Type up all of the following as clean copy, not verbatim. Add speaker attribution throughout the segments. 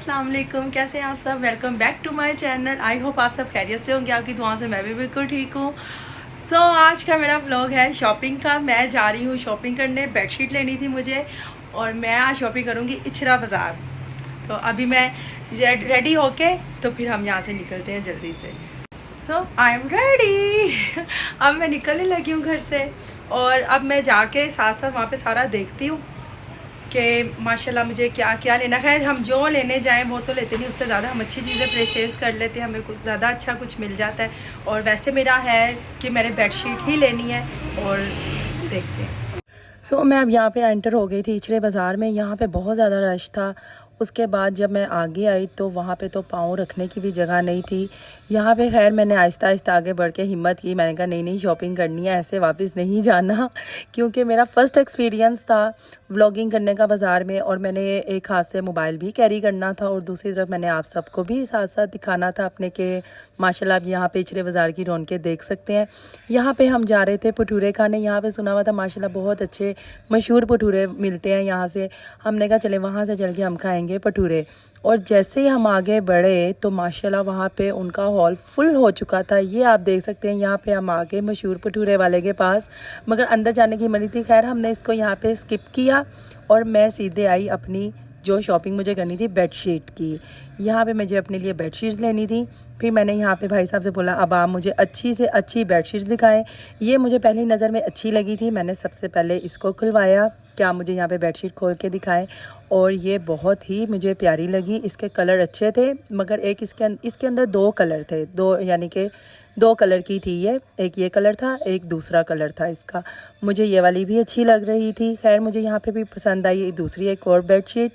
Speaker 1: अस्सलाम वालेकुम, कैसे हैं आप सब। Welcome back to my channel. I hope आप सब खैरियत से होंगे। आपकी दुआ से मैं भी बिल्कुल ठीक हूँ। आज का मेरा व्लॉग है शॉपिंग का। मैं जा रही हूँ शॉपिंग करने। बेडशीट लेनी थी मुझे और मैं आज शॉपिंग करूँगी इचरा बाज़ार। तो अभी मैं रेडी होके तो फिर हम यहाँ से निकलते हैं जल्दी से। I am ready. अब मैं निकलने लगी हूँ घर से और अब मैं जाके साथ साथ वहाँ पे सारा देखती हूँ कि माशाल्लाह मुझे क्या क्या लेना है। हम जो लेने जाएं वो तो लेते नहीं, उससे ज़्यादा हम अच्छी चीज़ें परचेज़ कर लेते हैं, हमें कुछ ज़्यादा अच्छा कुछ मिल जाता है। और वैसे मेरा है कि मैंने बेडशीट ही लेनी है और देखते हैं। मैं अब यहाँ पे एंटर हो गई थी इचरे बाज़ार में। यहाँ पे बहुत ज़्यादा रश था। उसके बाद जब मैं आगे आई तो वहाँ पे तो पाँव रखने की भी जगह नहीं थी। यहाँ पे खैर मैंने आहिस्ता आहिस्ता आगे बढ़ के हिम्मत की। मैंने कहा नहीं शॉपिंग करनी है, ऐसे वापस नहीं जाना। क्योंकि मेरा फ़र्स्ट एक्सपीरियंस था व्लॉगिंग करने का बाज़ार में, और मैंने एक हाथ से मोबाइल भी कैरी करना था और दूसरी तरफ मैंने आप सबको भी साथ साथ दिखाना था अपने के माशाल्लाह आप यहाँ पे इचरे बाज़ार की रौनकें देख सकते हैं। यहाँ पे हम जा रहे थे भटूरे खाने। यहाँ पे सुना हुआ था माशाल्लाह बहुत अच्छे मशहूर भटूरे मिलते हैं यहाँ से। हमने कहा चले वहाँ से चल के हम खाएँगे भटूरे। और जैसे ही हम आगे बढ़े तो माशाल्लाह वहाँ पे उनका हॉल फुल हो चुका था। ये आप देख सकते हैं। यहाँ पे हम आगे मशहूर भटूरे वाले के पास, मगर अंदर जाने की मनी थी। खैर हमने इसको यहाँ पे स्किप किया और मैं सीधे आई अपनी जो शॉपिंग मुझे करनी थी बेडशीट की। यहाँ पे मुझे अपने लिए बेडशीट्स लेनी थी। फिर मैंने यहाँ पे भाई साहब से बोला अब आप मुझे अच्छी से अच्छी बेडशीट्स दिखाएं। ये मुझे पहली नज़र में अच्छी लगी थी। मैंने सबसे पहले इसको खुलवाया कि आप मुझे यहाँ पे बेडशीट खोल के दिखाएं, और ये बहुत ही मुझे प्यारी लगी। इसके कलर अच्छे थे, मगर एक इसके अंदर दो कलर थे, दो यानी कि दो कलर की थी ये। एक ये कलर था, एक दूसरा कलर था इसका। मुझे ये वाली भी अच्छी लग रही थी। खैर मुझे यहाँ पे भी पसंद आई दूसरी एक और बेडशीट,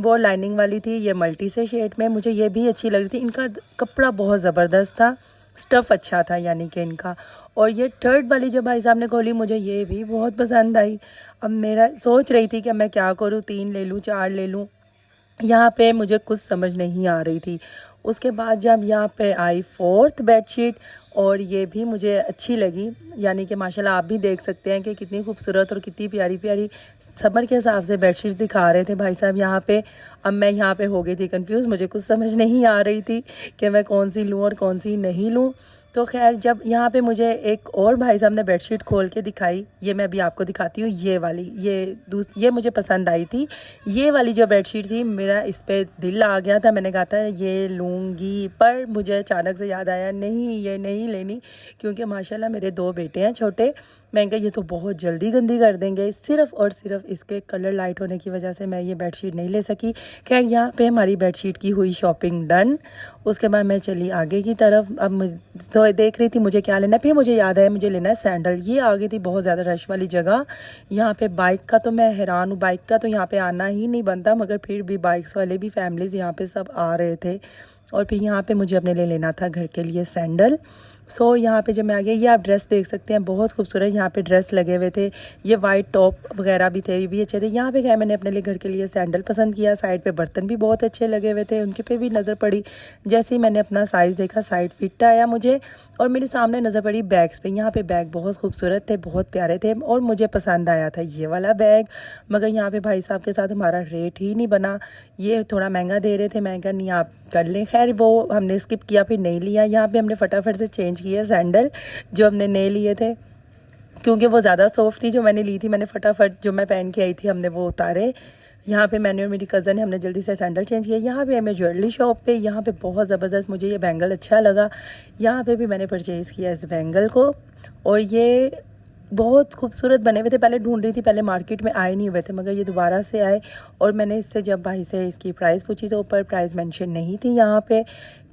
Speaker 1: वो लाइनिंग वाली थी। ये मल्टी से शेड में, मुझे ये भी अच्छी लग रही थी। इनका कपड़ा बहुत ज़बरदस्त था, स्टफ़ अच्छा था यानी कि इनका। और ये थर्ड वाली जो भाई साहब ने खोली मुझे ये भी बहुत पसंद आई। अब मेरा सोच रही थी कि मैं क्या करूँ, 3 ले लूँ 4 ले लूँ। यहाँ पे मुझे कुछ समझ नहीं आ रही थी। उसके बाद जब यहाँ पे आई फोर्थ बेडशीट, और ये भी मुझे अच्छी लगी। यानी कि माशाल्लाह आप भी देख सकते हैं कि कितनी खूबसूरत और कितनी प्यारी प्यारी समर के हिसाब से बेडशीट्स दिखा रहे थे भाई साहब यहाँ पे। अब मैं यहाँ पे हो गई थी कंफ्यूज, मुझे कुछ समझ नहीं आ रही थी कि मैं कौन सी लूँ और कौन सी नहीं लूँ। तो खैर जब यहाँ पे मुझे एक और भाई साहब ने बेडशीट खोल के दिखाई, ये मैं अभी आपको दिखाती हूँ। ये वाली ये मुझे पसंद आई थी। ये वाली जो बेडशीट थी मेरा इस पर दिल आ गया था। मैंने कहा था ये लूँगी, पर मुझे अचानक से याद आया नहीं ये नहीं लेनी, क्योंकि माशाल्लाह मेरे 2 बेटे हैं छोटे। मैंने कहा ये तो बहुत जल्दी गंदी कर देंगे। सिर्फ़ और सिर्फ इसके कलर लाइट होने की वजह से मैं ये बेडशीट नहीं ले सकी। खैर यहाँ पे हमारी बेडशीट की हुई शॉपिंग डन। उसके बाद मैं चली आगे की तरफ। अब तो देख रही थी मुझे क्या लेना, फिर मुझे याद आया मुझे लेना है सैंडल। ये आ गई थी बहुत ज़्यादा रश वाली जगह। यहाँ पे बाइक का तो मैं हैरान हूँ, बाइक का तो यहाँ पे आना ही नहीं बनता, मगर फिर भी बाइक्स वाले भी फैमिलीज़ यहाँ पे सब आ रहे थे। और फिर यहाँ पे मुझे अपने लिए लेना था घर के लिए सैंडल। यहाँ पे जब मैं आ गई, ये आप ड्रेस देख सकते हैं बहुत खूबसूरत यहाँ पे ड्रेस लगे हुए थे। ये वाइट टॉप वगैरह भी थे, ये भी अच्छे थे। यहाँ पे खैर मैंने अपने लिए घर के लिए सैंडल पसंद किया। साइड पे बर्तन भी बहुत अच्छे लगे हुए थे, उनके पे भी नज़र पड़ी। जैसे ही मैंने अपना साइज़ देखा साइड फिट आया मुझे, और मेरे सामने नज़र पड़ी बैग्स पे। यहाँ पे बैग बहुत खूबसूरत थे, बहुत प्यारे थे, और मुझे पसंद आया था ये वाला बैग। मगर यहाँ पे भाई साहब के साथ हमारा रेट ही नहीं बना। ये थोड़ा महंगा दे रहे थे। मैं कहा नहीं आप कर लें। खैर वो हमने स्किप किया, फिर नहीं लिया। यहाँ पे हमने फटाफट से चेंज किया सैंडल जो हमने नहीं लिए थे, क्योंकि वो ज़्यादा सॉफ्ट थी जो मैंने ली थी। मैंने फटाफट जो मैं पहन के आई थी हमने वो उतारे। यहाँ पे मैंने और मेरी कज़न ने हमने जल्दी से सैंडल चेंज किया। यहाँ पे हमें ज्वेलरी शॉप पे, यहाँ पे बहुत ज़बरदस्त मुझे ये बैंगल अच्छा लगा। यहाँ पे भी मैंने परचेज़ किया इस बैंगल को, और ये बहुत खूबसूरत बने हुए थे। पहले ढूंढ रही थी, पहले मार्केट में आए नहीं हुए थे, मगर ये दोबारा से आए। और मैंने इससे जब भाई से इसकी प्राइस पूछी तो ऊपर प्राइस मेंशन नहीं थी यहाँ पे।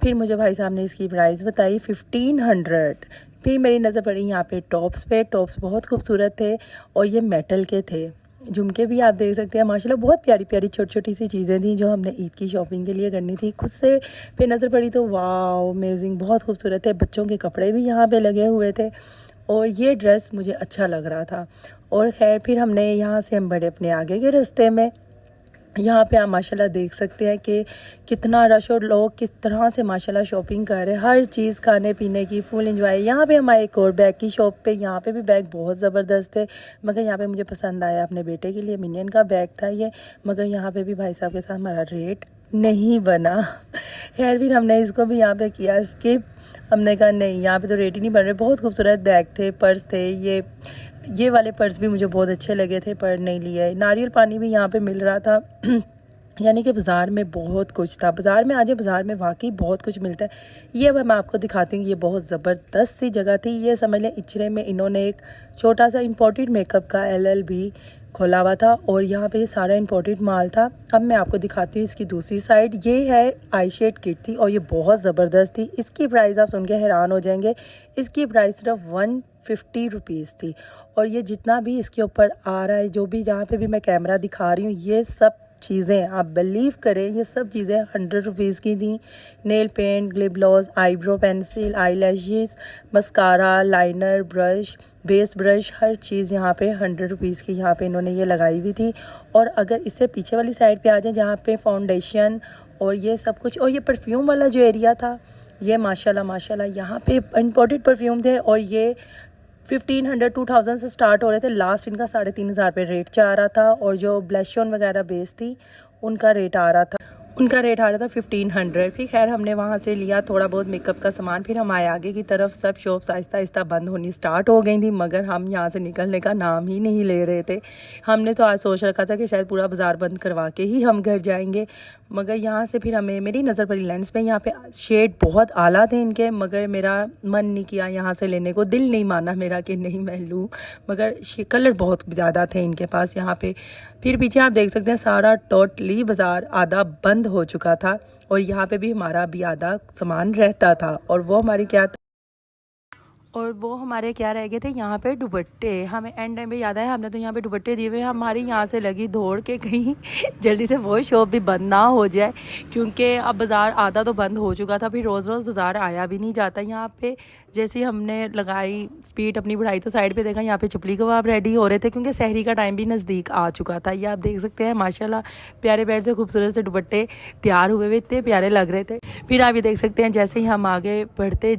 Speaker 1: फिर मुझे भाई साहब ने इसकी प्राइस बताई 1500। फिर मेरी नज़र पड़ी यहाँ पे टॉप्स पे। टॉप्स बहुत खूबसूरत थे और ये मेटल के थे। झुमके भी आप देख सकते हैं माशाल्लाह बहुत प्यारी प्यारी छोटी छोटी सी चीज़ें थी जो हमने ईद की शॉपिंग के लिए करनी थी खुद से। फिर नज़र पड़ी तो वाह अमेजिंग, बहुत खूबसूरत थे। बच्चों के कपड़े भी यहाँ पे लगे हुए थे, और ये ड्रेस मुझे अच्छा लग रहा था। और खैर फिर हमने यहाँ से हम बढ़े अपने आगे के रास्ते में। यहाँ पे आप माशाल्लाह देख सकते हैं कि कितना रश और लोग किस तरह से माशाल्लाह शॉपिंग कर रहे हैं, हर चीज़ खाने पीने की फुल एंजॉय। यहाँ पे हमारे एक और बैग की शॉप पे, यहाँ पे भी बैग बहुत ज़बरदस्त है, मगर यहाँ पे मुझे पसंद आया अपने बेटे के लिए, मिनियन का बैग था ये, मगर यहाँ पे भी भाई साहब के साथ हमारा रेट नहीं बना। खैर फिर हमने इसको भी यहाँ पे किया स्किप। हमने कहा नहीं, यहाँ पे तो रेट ही नहीं बन रहे। बहुत खूबसूरत बैग थे, पर्स थे, ये वाले पर्स भी मुझे बहुत अच्छे लगे थे, पर नहीं लिए। नारियल पानी भी यहाँ पे मिल रहा था। यानी कि बाज़ार में बहुत कुछ था। बाज़ार में आज बाज़ार में वाकई बहुत कुछ मिलता है। ये अब मैं आपको दिखाती हूँ, ये बहुत ज़बरदस्त सी जगह थी। ये समझ लें इचरे में इन्होंने एक छोटा सा इम्पोर्टेड मेकअप का LLB खोला हुआ था, और यहाँ पे ये सारा इम्पोर्टेड माल था। अब मैं आपको दिखाती हूँ इसकी दूसरी साइड। ये है आई शेड किट थी, और ये बहुत ज़बरदस्त थी। इसकी प्राइस आप सुन के हैरान हो जाएंगे। इसकी प्राइस सिर्फ 150 रुपीज़ थी, और ये जितना भी इसके ऊपर आ रहा है, जो भी जहाँ पे भी मैं कैमरा दिखा रही हूँ, ये सब चीज़ें आप बिलीव करें, ये सब चीज़ें 100 रुपीज़ की थी। Nail paint, lip gloss, eyebrow pencil, eyelashes, mascara, liner, brush, base brush, हर चीज़ यहाँ पे 100 रुपीज़ की यहाँ पे इन्होंने ये लगाई हुई थी। और अगर इससे पीछे वाली साइड पे आ जाए, जहाँ पे फाउंडेशन और ये सब कुछ, और ये परफ्यूम वाला जो एरिया था, ये माशाल्लाह यहाँ पे इम्पोर्टेड परफ्यूम थे, और ये 1500 2000 से स्टार्ट हो रहे थे। लास्ट इनका 3500 पे रेट जा रहा था, और जो ब्लश ऑन वगैरह बेस थी उनका रेट आ रहा था 1500। फिर खैर हमने वहाँ से लिया थोड़ा बहुत मेकअप का सामान। फिर हम आए आगे की तरफ। सब शॉप्स आहिस्ता आहिस्ता बंद होनी स्टार्ट हो गई थी, मगर हम यहाँ से निकलने का नाम ही नहीं ले रहे थे। हमने तो आज सोच रखा था कि शायद पूरा बाज़ार बंद करवा के ही हम घर जाएंगे, मगर यहाँ से फिर हमें मेरी नज़र पड़ी लेंस पे। यहाँ पे शेड बहुत आला थे इनके, मगर मेरा मन नहीं किया यहाँ से लेने को, दिल नहीं माना मेरा कि नहीं मैं लूँ, मगर कलर बहुत ज़्यादा थे इनके पास यहाँ पे। फिर पीछे आप देख सकते हैं सारा टोटली बाज़ार आधा बंद हो चुका था, और यहाँ पे भी हमारा भी आधा सामान रहता था, और वो हमारे क्या रह गए थे यहाँ पे दुपट्टे। हमें एंड टाइम पे याद आया, हमने तो यहाँ पे दुपट्टे दिए हुए। हमारी यहाँ से लगी दौड़ के कहीं जल्दी से वो शॉप भी बंद ना हो जाए, क्योंकि अब बाज़ार आधा तो बंद हो चुका था। फिर रोज़ रोज़ बाज़ार आया भी नहीं जाता यहाँ पे। जैसे हमने लगाई स्पीड अपनी बढ़ाई, तो साइड पे देखा यहाँ पे चपली कबाब रेडी हो रहे थे, क्योंकि सहरी का टाइम भी नज़दीक आ चुका था। ये आप देख सकते हैं माशाल्लाह प्यारे प्यारे से खूबसूरत से दुपट्टे तैयार हुए हुए, इतने प्यारे लग रहे थे। फिर आप ये देख सकते हैं जैसे ही हम आगे बढ़ते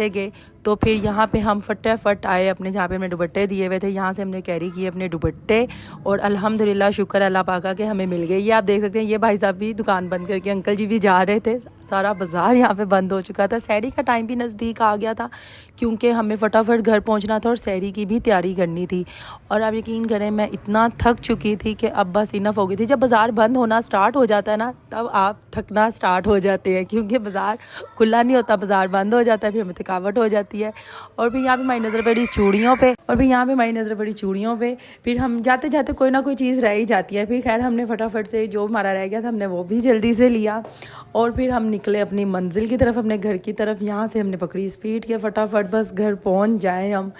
Speaker 1: गए, तो फिर यहाँ पे हम फटाफट आए अपने जहाँ पे हमने दुपट्टे दिए हुए थे, यहाँ से हमने कैरी किए अपने दुपट्टे, और अल्हम्दुलिल्लाह शुक्र अल्लाह पाका के हमें मिल गए। ये आप देख सकते हैं, ये भाई साहब भी दुकान बंद करके, अंकल जी भी जा रहे थे। सारा बाज़ार यहाँ पे बंद हो चुका था। सहरी का टाइम भी नज़दीक आ गया था, क्योंकि हमें फटाफट घर पहुँचना था और सहरी की भी तैयारी करनी थी। और आप यकीन करें, मैं इतना थक चुकी थी कि अब बस इनफ हो गई थी। जब बाज़ार बंद होना स्टार्ट हो जाता है ना, तब आप थकना स्टार्ट हो जाते हैं, क्योंकि बाज़ार खुला नहीं होता, बाज़ार बंद हो जाता है, फिर हमें थकावट हो जाती है। और फिर यहाँ पे हमारी नज़र पड़ी चूड़ियों पे। फिर हम जाते जाते कोई ना कोई चीज़ रह ही जाती है। फिर खैर हमने फटाफट से जो हमारा रह गया था, हमने वो भी जल्दी से लिया, और फिर हम निकले अपनी मंजिल की तरफ, अपने घर की तरफ। यहाँ से हमने पकड़ी स्पीड के फटाफट बस घर पहुँच जाएँ हम।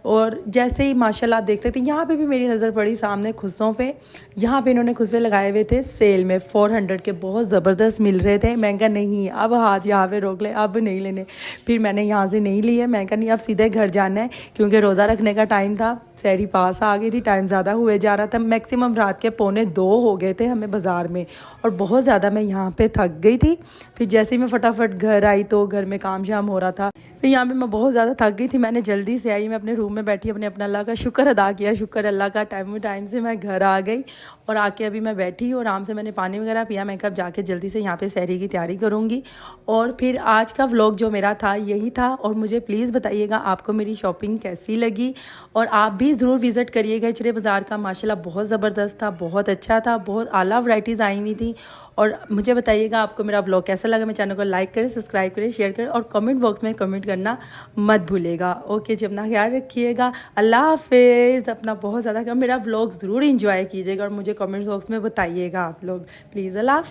Speaker 1: और जैसे ही माशाल्लाह आप देख सकते हैं, यहाँ पे भी मेरी नज़र पड़ी सामने खुस्सों पे। यहाँ पे इन्होंने खुस्से लगाए हुए थे सेल में, 400 के बहुत ज़बरदस्त मिल रहे थे। मैं कहा नहीं, अब हाथ यहाँ पे रोक ले, अब नहीं लेने। फिर मैंने यहाँ से नहीं लिए। मैं कहा नहीं, अब सीधे घर जाना है, क्योंकि रोज़ा रखने का टाइम था, सहरी पास आ गई थी, टाइम ज़्यादा हुए जा रहा था। मैक्सिमम रात के 1:45 हो गए थे हमें बाज़ार में, और बहुत ज़्यादा मैं यहाँ पे थक गई थी। फिर जैसे ही मैं फटाफट घर आई, तो घर में काम शाम हो रहा था, फिर यहाँ पे मैं बहुत ज़्यादा थक गई थी। मैंने जल्दी से आई, मैं अपने रूम में बैठी, अपना अल्लाह का शुक्र अदा किया। शुक्र अल्लाह का, टाइम से मैं घर आ गई, और आके अभी मैं बैठी और आराम से मैंने पानी वगैरह पिया। मैं कब जाके जल्दी से यहाँ पे सहरी की तैयारी करूँगी। और फिर आज का व्लॉग जो मेरा था यही था, और मुझे प्लीज़ बताइएगा आपको मेरी शॉपिंग कैसी लगी, और आप भी ज़रूर विज़िट करिएगा इचरे बाज़ार का। माशाल्लाह बहुत ज़बरदस्त था, बहुत अच्छा था, बहुत आला वैरायटीज़ आई हुई थी। और मुझे बताइएगा आपको मेरा व्लॉग कैसा लगा। मेरे चैनल को लाइक करें, सब्सक्राइब करें, शेयर करें, और कमेंट बॉक्स में कमेंट करना मत भूलिएगा। ओके जी, अपना ख्याल रखिएगा। अल्लाह हाफिज़। अपना बहुत ज़्यादा मेरा व्लॉग ज़रूर इंजॉय कीजिएगा, और मुझे कमेंट बॉक्स में बताइएगा आप लोग प्लीज़। अल्लाह हाफिज़।